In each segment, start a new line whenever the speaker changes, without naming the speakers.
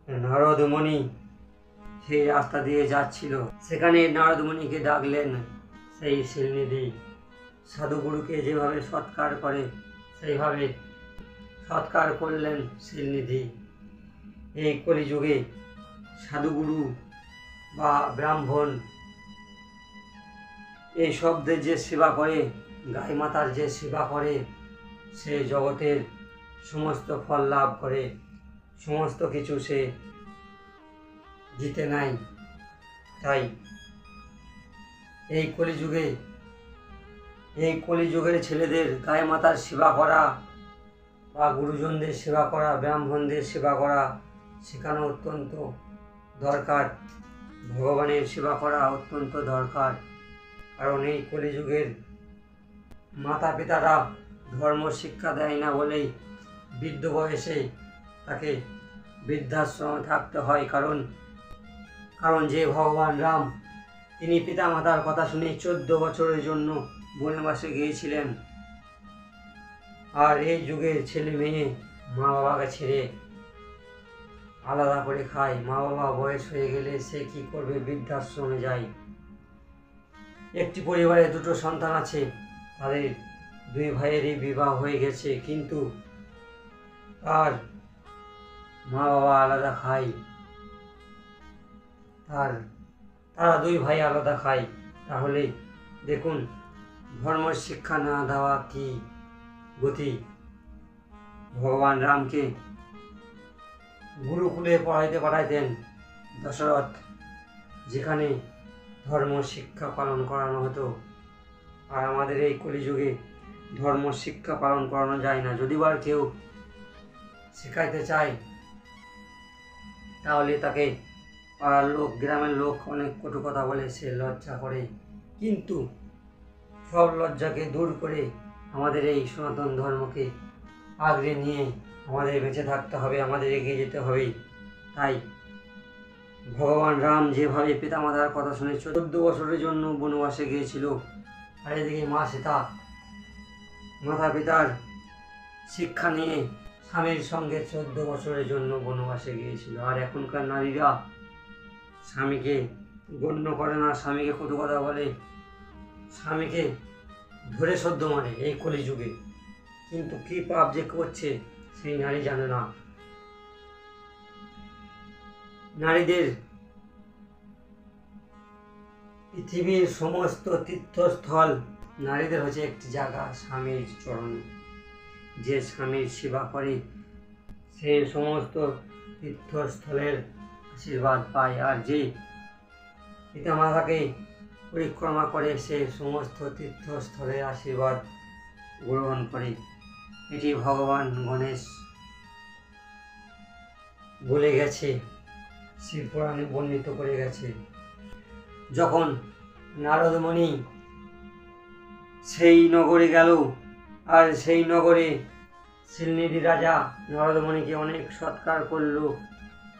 নারদমণি সেই রাস্তা দিয়ে যাচ্ছিল। সেখানে নারদমণিকে ডাকলেন সেই শিলনিধি। সাধুগুরুকে যেভাবে সৎকার করে সেইভাবে সৎকার করলেন শিলনিধি। এই কলিযুগে সাধুগুরু বা ব্রাহ্মণ এই শব্দের যে সেবা করে, গাই মাতার যে সেবা করে, সে জগতের সমস্ত ফল লাভ করে, সমস্ত কিছু সে জিতে নেয়। তাই এই কলিযুগের ছেলেদের গায়ে মাতার সেবা করা বা গুরুজনদের সেবা করা, ব্রাহ্মণদের সেবা করা শেখানো অত্যন্ত দরকার। ভগবানের সেবা করা অত্যন্ত দরকার। কারণ এই কলিযুগের মাতা পিতারা ধর্ম শিক্ষা দেয় না বলেই বৃদ্ধ বয়সে তাকে বৃদ্ধাশ্রমে থাকতে হয়। কারণ যে ভগবান রাম, তিনি পিতা মাতার কথা শুনে 14 বছরের জন্য বনবাসে গিয়েছিলেন। আর এই যুগের ছেলে মেয়ে মা বাবাকে ছেড়ে আলাদা করে খায়। মা বাবা বয়স হয়ে গেলে সে কি করবে? বৃদ্ধাশ্রমে যায়। একটি পরিবারে 2 সন্তান আছে, তাদের 2 ভাইয়েরই বিবাহ হয়ে গেছে, কিন্তু তার মা বাবা আলাদা খায়। তারা 2 ভাই আলাদা খায়। তাহলে দেখুন ধর্ম শিক্ষা না দেওয়া কি গতি। ভগবান রামকে গুরুকুলে পড়াইতেন দশরথ, যেখানে ধর্ম শিক্ষা পালন করানো হতো। আর আমাদের এই কলিযুগে ধর্ম শিক্ষা পালন করানো যায় না। যদি বা কেউ শেখাইতে চায় তাহলে তাকে পাড়ার লোক, গ্রামের লোক অনেক কটু কথা বলে, সে লজ্জা করে। কিন্তু সব লজ্জাকে দূর করে আমাদের এই সনাতন ধর্মকে আগলে নিয়ে আমাদের বেঁচে থাকতে হবে, আমাদের এগিয়ে যেতে হবে। তাই ভগবান রাম যেভাবে পিতামাতার কথা শুনে 14 বছরের জন্য বনবাসে গিয়েছিল, আর এদিকে মা সীতা মাতা পিতার শিক্ষা নিয়ে স্বামীর সঙ্গে 14 বছরের জন্য বনবাসে গিয়েছিল। আর এখনকার নারীরা স্বামীকে গণ্য করে না, স্বামীকে কটু কথা বলে, স্বামীকে ধরে সদ্য মারে এই কলিযুগে। কিন্তু কি পাপ যে করছে সেই নারী জানে না। নারীদের পৃথিবীর সমস্ত তীর্থস্থল নারীদের হচ্ছে একটি জায়গা, স্বামীর চরণ। যে স্বামীর সেবা করে সে সমস্ত তীর্থস্থলের আশীর্বাদ পায়। আর যে পিতামাতাকে পরিক্রমা করে সে সমস্ত তীর্থস্থলের আশীর্বাদ গ্রহণ করে। এটি ভগবান গণেশ বলে গেছে, শিবপুরাণে বর্ণিত করে গেছে। যখন নারদমণি সেই নগরে গেল, আর সেই নগরে শিলনিধি রাজা নারদমণিকে অনেক সৎকার করল,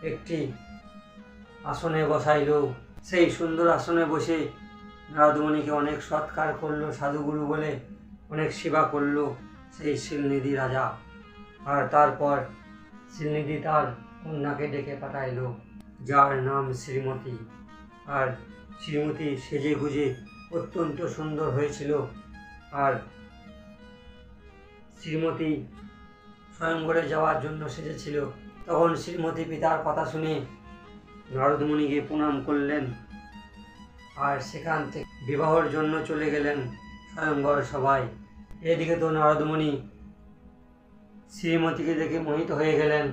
একটি আসনে বসাইল। সেই সুন্দর আসনে বসে নারদমণিকে অনেক সৎকার করলো, সাধুগুরু বলে অনেক সেবা করলো সেই শিলনিধি রাজা। আর তারপর শিলনিধি তার কন্যাকে ডেকে পাঠাইল, যার নাম শ্রীমতী। আর শ্রীমতী সেজে গুজে অত্যন্ত সুন্দর হয়েছিল। আর শ্রীমতী স্বয়ংবরে যাওয়ার জন্য সেজেছিল। তখন শ্রীমতী পিতার কথা শুনে নারদমণিকে প্রণাম করলেন, আর সেখান থেকে বিবাহের জন্য চলে গেলেন স্বয়ংবর সভায়। এদিকে তো নারদমণি শ্রীমতীকে দেখে মোহিত হয়ে গেলেন।